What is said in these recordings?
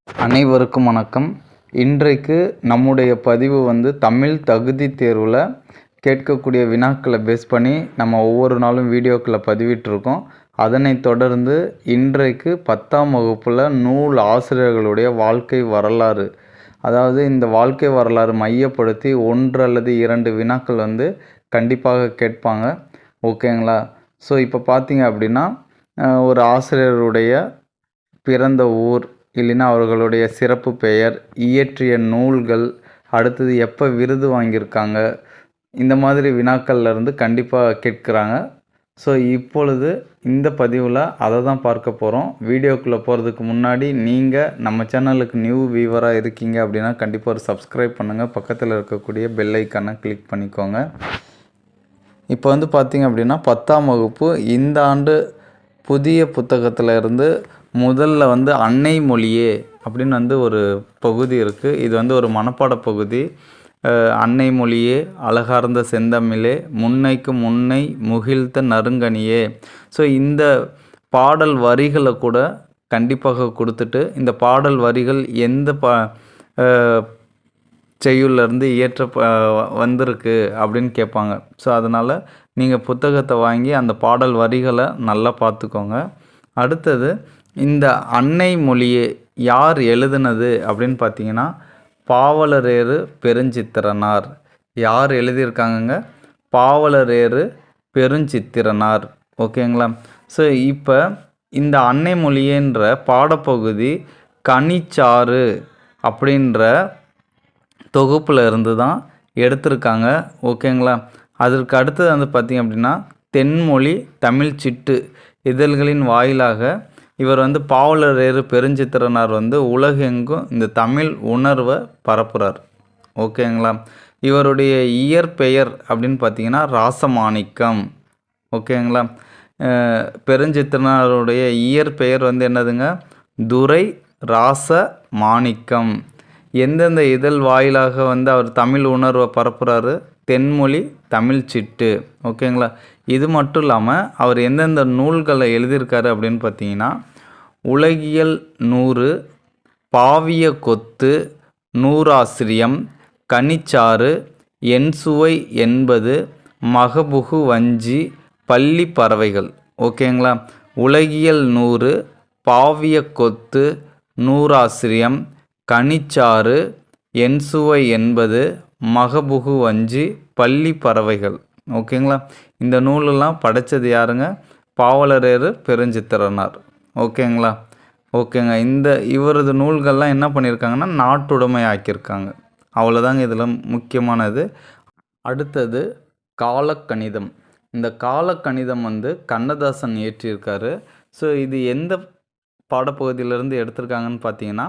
அனைவருக்கும் வணக்கம். இன்றைக்கு நம்முடைய பதிவு தமிழ் தகுதி தேர்வில் கேட்கக்கூடிய வினாக்களை பேஸ் பண்ணி நம்ம ஒவ்வொரு நாளும் வீடியோக்களை பதிவிட்டிருக்கோம். அதனைத் தொடர்ந்து இன்றைக்கு 10ஆம் வகுப்பில் நூல் ஆசிரியர்களுடைய வாழ்க்கை வரலாறு, அதாவது இந்த வாழ்க்கை வரலாறு மையப்படுத்தி 1 அல்லது 2 வினாக்கள் கண்டிப்பாக கேட்பாங்க. ஓகேங்களா? ஸோ இப்போ பார்த்தீங்க அப்படின்னா ஒரு ஆசிரியருடைய பிறந்த ஊர், இல்லைன்னா அவர்களுடைய சிறப்பு பெயர், இயற்றிய நூல்கள், அடுத்தது எப்போ விருது வாங்கியிருக்காங்க, இந்த மாதிரி வினாக்கள்லேருந்து கண்டிப்பாக கேட்குறாங்க. ஸோ இப்பொழுது இந்த பதிவில் அதை தான் பார்க்க போகிறோம். வீடியோக்குள்ளே போகிறதுக்கு முன்னாடி நீங்கள் நம்ம சேனலுக்கு நியூ வியூவராக இருக்கீங்க அப்படின்னா கண்டிப்பாக ஒரு சப்ஸ்கிரைப் பண்ணுங்கள். பக்கத்தில் இருக்கக்கூடிய பெல் ஐக்கானை கிளிக் பண்ணிக்கோங்க. இப்போ பார்த்தீங்க அப்படின்னா 10ஆம் வகுப்பு இந்த ஆண்டு புதிய புத்தகத்தில் இருந்து முதல்ல அன்னை மொழியே அப்படின்னு ஒரு பகுதி இருக்குது. இது ஒரு மனப்பாட பகுதி. அன்னை மொழியே அழகார்ந்த செந்தமிழே, முன்னைக்கு முன்னை முகிழ்த்த நறுங்கனியே. ஸோ இந்த பாடல் வரிகளை கூட கண்டிப்பாக கொடுத்துட்டு, இந்த பாடல் வரிகள் எந்த செய்யுள்லேருந்து வந்திருக்கு அப்படின்னு கேட்பாங்க. ஸோ அதனால் நீங்கள் புத்தகத்தை வாங்கி அந்த பாடல் வரிகளை நல்லா பார்த்துக்கோங்க. அடுத்தது, இந்த அன்னை மொழியை யார் எழுதுனது அப்படின்னு பார்த்தீங்கன்னா பாவலரேறு பெருஞ்சித்திரனார். யார் எழுதியிருக்காங்கங்க? பாவலரேறு பெருஞ்சித்திரனார். ஓகேங்களா? ஸோ இப்போ இந்த அன்னை மொழியன்ற பாடப்பகுதி கனிச்சாறு அப்படின்ற தொகுப்பில் இருந்து தான் எடுத்திருக்காங்க. ஓகேங்களா? அதற்கு அடுத்தது பார்த்திங்க அப்படின்னா தென்மொழி தமிழ் சிட்டு இதழ்களின் வாயிலாக இவர் பாவலரேறு பெருஞ்சித்திரனார் உலகெங்கும் இந்த தமிழ் உணர்வை பரப்புகிறார். ஓகேங்களா? இவருடைய இயற்பெயர் அப்படின்னு பார்த்தீங்கன்னா ராசமாணிக்கம். ஓகேங்களா? பெருஞ்சித்திரனாருடைய இயற்பெயர் என்னதுங்க? துரை ராச மாணிக்கம். எந்தெந்த இதழ் வாயிலாக அவர் தமிழ் உணர்வை பரப்புகிறாரு? தென்மொழி தமிழ் சிட்டு. ஓகேங்களா? இது மட்டும் இல்லாமல் அவர் எந்தெந்த நூல்களை எழுதியிருக்காரு அப்படின்னு பார்த்தீங்கன்னா உலகியல் 100, பாவிய கொத்து, நூறாசிரியம், கனிச்சாறு, என்சுவை 80, மகபுகு வஞ்சி, பள்ளி பறவைகள். ஓகேங்களா? உலகியல் 100, பாவிய கொத்து, நூறாசிரியம், கனிச்சாறு, என்சுவை 80, மகபுகு வஞ்சி, பள்ளி பறவைகள். ஓகேங்களா? இந்த நூலெல்லாம் படைத்தது யாருங்க? பாவலரேறு பெருஞ்சித்திரனார். ஓகேங்களா? ஓகேங்க. இவரது நூல்கள்லாம் என்ன பண்ணியிருக்காங்கன்னா நாட்டுடைமை ஆக்கியிருக்காங்க. அவ்வளோதாங்க இதில் முக்கியமானது. அடுத்தது காலக்கணிதம். இந்த காலக்கணிதம் கண்ணதாசன் இயற்றியிருக்காரு. ஸோ இது எந்த பாடப்பகுதியிலேருந்து எடுத்திருக்காங்கன்னு பார்த்தீங்கன்னா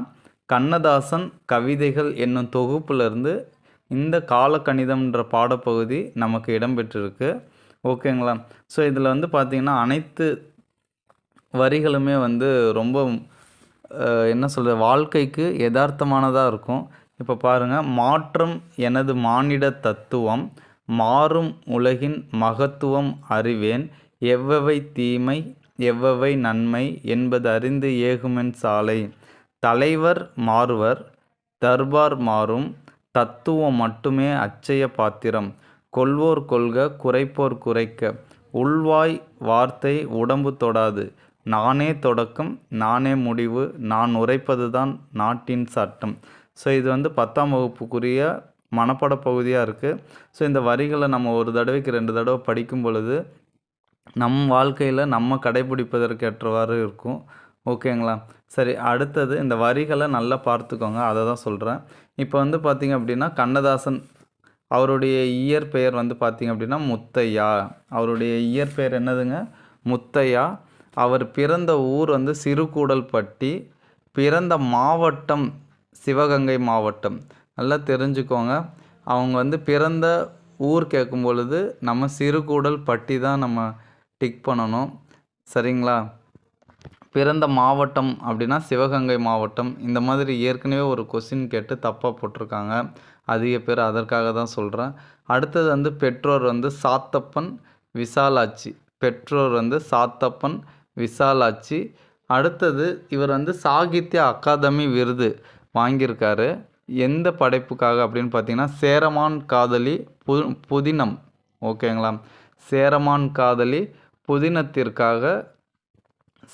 கண்ணதாசன் கவிதைகள் என்னும் தொகுப்புலேருந்து இந்த காலக்கணிதம்ன்ற பாடப்பகுதி நமக்கு இடம்பெற்றிருக்கு. ஓகேங்களா? ஸோ இதில் பார்த்திங்கன்னா அனைத்து வரிகளுமே ரொம்ப என்ன சொல்கிறது, வாழ்க்கைக்கு யதார்த்தமானதாக இருக்கும். இப்போ பாருங்கள், மாற்றம் எனது மானிட தத்துவம், மாறும் உலகின் மகத்துவம் அறிவேன், எவ்வவை தீமை எவ்வவை நன்மை என்பது அறிந்து ஏகுமென் சாலை, தலைவர் மாறுவர் தர்பார் மாறும், தத்துவம் மட்டுமே அச்சய பாத்திரம், கொள்வோர் கொள்க குறைப்போர் குறைக்க, உள்வாய் வார்த்தை உடம்பு தொடாது, நானே தொடக்கம் நானே முடிவு, நான் உரைப்பது தான் நாட்டின் சட்டம். ஸோ இது 10ஆம் வகுப்புக்குரிய மனப்பாட பகுதியாக இருக்குது. ஸோ இந்த வரிகளை நம்ம ஒரு தடவைக்கு 2 தடவை படிக்கும் பொழுது நம் வாழ்க்கையில் நம்ம கடைபிடிப்பதற்கேற்றவாறு இருக்கும். ஓகேங்களா? சரி, அடுத்தது இந்த வரிகளை நல்லா பார்த்துக்கோங்க, அதை தான் சொல்கிறேன். இப்போ பார்த்திங்க அப்படின்னா கண்ணதாசன் அவருடைய இயற்பெயர் பார்த்திங்க அப்படின்னா முத்தையா. அவருடைய இயற்பெயர் என்னதுங்க? முத்தையா. அவர் பிறந்த ஊர் சிறுகூடல்பட்டி. பிறந்த மாவட்டம் சிவகங்கை மாவட்டம். நல்லா தெரிஞ்சுக்கோங்க. அவங்க பிறந்த ஊர் கேட்கும் பொழுது நம்ம சிறுகூடல்பட்டி தான் நம்ம டிக் பண்ணணும். சரிங்களா? பிறந்த மாவட்டம் அப்படின்னா சிவகங்கை மாவட்டம். இந்த மாதிரி ஏற்கனவே ஒரு கொஸ்டின் கேட்டு தப்பாக போட்டிருக்காங்க அதிக பேர், அதற்காக தான் சொல்கிறேன். அடுத்தது பெற்றோர் சாத்தப்பன் விசாலாட்சி. பெற்றோர் சாத்தப்பன் விசாலாட்சி. அடுத்தது இவர் வந்து சாகித்ய அகாதமி விருது வாங்கியிருக்காரு. எந்த படைப்புக்காக அப்படின்னு பார்த்தீங்கன்னா, சேரமான் காதலி புதினம். ஓகேங்களா? சேரமான் காதலி புதினத்திற்காக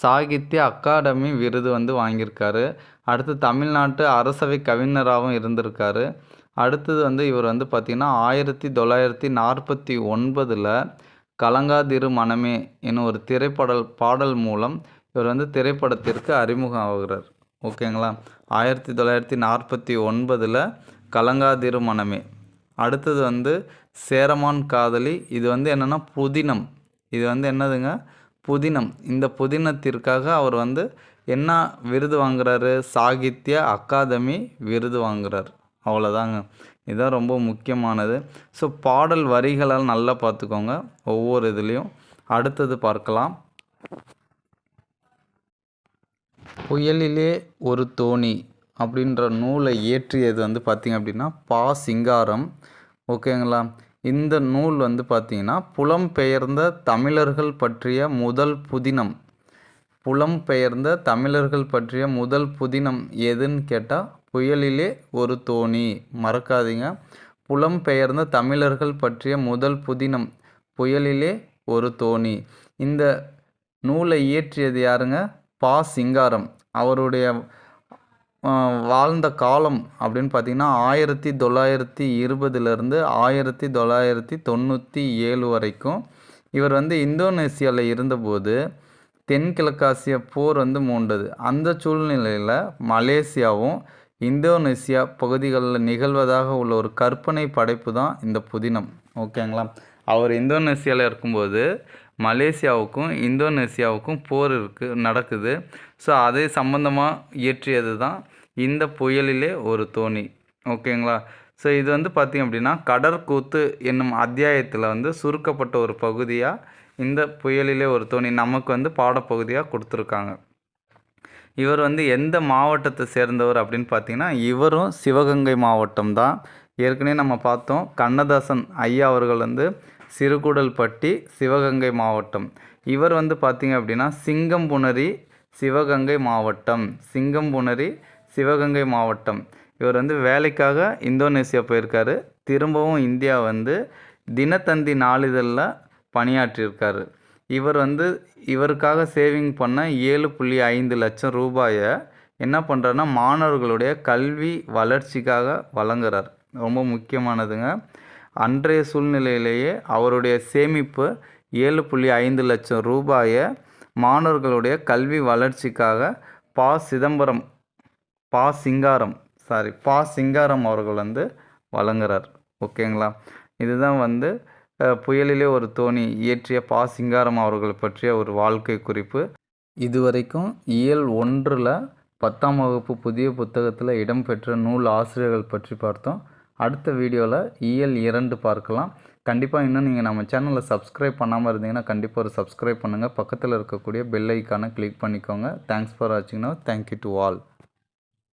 சாகித்ய அகாடமி விருது வந்து வாங்கியிருக்காரு. அடுத்து தமிழ்நாட்டு அரசவை கவிஞராகவும் இருந்திருக்காரு. அடுத்தது வந்து இவர் வந்து பார்த்திங்கன்னா 1949 கலங்காதிரு மனமே என்னும் ஒரு பாடல் மூலம் இவர் வந்து திரைப்படத்திற்கு அறிமுகம் ஆகுறார். ஓகேங்களா? 1949 கலங்காதிரு மனமே. அடுத்தது வந்து சேரமான் காதலி. இது வந்து என்னென்னா புதினம். இது வந்து என்னதுங்க? புதினம். இந்த புதினத்திற்காக அவர் வந்து என்ன விருது வாங்குறாரு? சாகித்ய அகாதமி விருது வாங்குறார். அவ்வளோதாங்க. இதுதான் ரொம்ப முக்கியமானது. ஸோ பாடல் வரிகளால் நல்லா பார்த்துக்கோங்க ஒவ்வொரு இதுலேயும். அடுத்தது பார்க்கலாம். புயலிலே ஒரு தோணி அப்படின்ற நூலை இயற்றியது வந்து பார்த்திங்க அப்படின்னா பா. சிங்காரம். ஓகேங்களா? இந்த நூல் வந்து பார்த்திங்கன்னா புலம்பெயர்ந்த தமிழர்கள் பற்றிய முதல் புதினம். புலம்பெயர்ந்த தமிழர்கள் பற்றிய முதல் புதினம் எதுன்னு கேட்டால் புயலிலே ஒரு தோணி. மறக்காதீங்க. புலம்பெயர்ந்த தமிழர்கள் பற்றிய முதல் புதினம் புயலிலே ஒரு தோணி. இந்த நூலை இயற்றியது யாருங்க? பா. சிங்காரம். அவருடைய வாழ்ந்த காலம் அப்படின்னு பார்த்திங்கன்னா 1920 1997 வரைக்கும். இவர் வந்து இந்தோனேசியாவில் இருந்தபோது தென்கிழக்காசிய போர் வந்து மூண்டது. அந்த சூழ்நிலையில் மலேசியாவும் இந்தோனேசியா பகுதிகளில் நிகழ்வதாக உள்ள ஒரு கற்பனை படைப்பு தான் இந்த புதினம். ஓகேங்களா? அவர் இந்தோனேசியாவில் இருக்கும்போது மலேசியாவுக்கும் இந்தோனேசியாவுக்கும் போர் நடக்குது. ஸோ அதை சம்பந்தமாக இயற்றியது தான் இந்த புயலிலே ஒரு தோணி. ஓகேங்களா? ஸோ இது வந்து பார்த்திங்க அப்படின்னா கடற்கூத்து என்னும் அத்தியாயத்தில் வந்து சுருக்கப்பட்ட ஒரு பகுதியாக இந்த புயலிலே ஒரு தோணி நமக்கு வந்து பாடப்பகுதியாக கொடுத்துருக்காங்க. இவர் வந்து எந்த மாவட்டத்தை சேர்ந்தவர் அப்படின்னு பார்த்திங்கன்னா இவரும் சிவகங்கை மாவட்டம் தான். ஏற்கனவே நம்ம பார்த்தோம். கண்ணதாசன் ஐயா அவர்கள் வந்து சிறுகுடல்பட்டி சிவகங்கை மாவட்டம். இவர் வந்து பார்த்திங்க அப்படின்னா சிங்கம்புணரி சிவகங்கை மாவட்டம். சிங்கம்புணரி சிவகங்கை மாவட்டம். இவர் வந்து வேலைக்காக இந்தோனேசியா போயிருக்காரு. திரும்பவும் இந்தியா வந்து தினத்தந்தி நாளிதழில் பணியாற்றியிருக்காரு. இவர் வந்து இவருக்காக சேவிங் பண்ண 7.5 லட்சம் ரூபாயை என்ன பண்ணுறாருன்னா மாணவர்களுடைய கல்வி வளர்ச்சிக்காக வழங்குறார். ரொம்ப முக்கியமானதுங்க. அன்றைய சூழ்நிலையிலேயே அவருடைய சேமிப்பு 7.5 லட்சம் ரூபாயை மாணவர்களுடைய கல்வி வளர்ச்சிக்காக பா. சிங்காரம் அவர்கள் வந்து வழங்குறார். ஓகேங்களா? இதுதான் வந்து புயலிலே ஒரு தோணி இயற்றிய பா. சிங்காரம் அவர்கள் பற்றிய ஒரு வாழ்க்கை குறிப்பு. இதுவரைக்கும் இயல் 1 10ஆம் வகுப்பு புதிய புத்தகத்தில் இடம்பெற்ற நூல் ஆசிரியர்கள் பற்றி பார்த்தோம். அடுத்த வீடியோவில் இயல் 2 பார்க்கலாம். கண்டிப்பாக இன்னும் நீங்கள் நம்ம சேனலை சப்ஸ்கிரைப் பண்ணாமல் இருந்தீங்கன்னா கண்டிப்பாக ஒரு சப்ஸ்கிரைப் பண்ணுங்கள். பக்கத்தில் இருக்கக்கூடிய பெல் ஐக்கானை கிளிக் பண்ணிக்கோங்க. தேங்க்ஸ் ஃபார் வாட்சிங். Now thank you to all.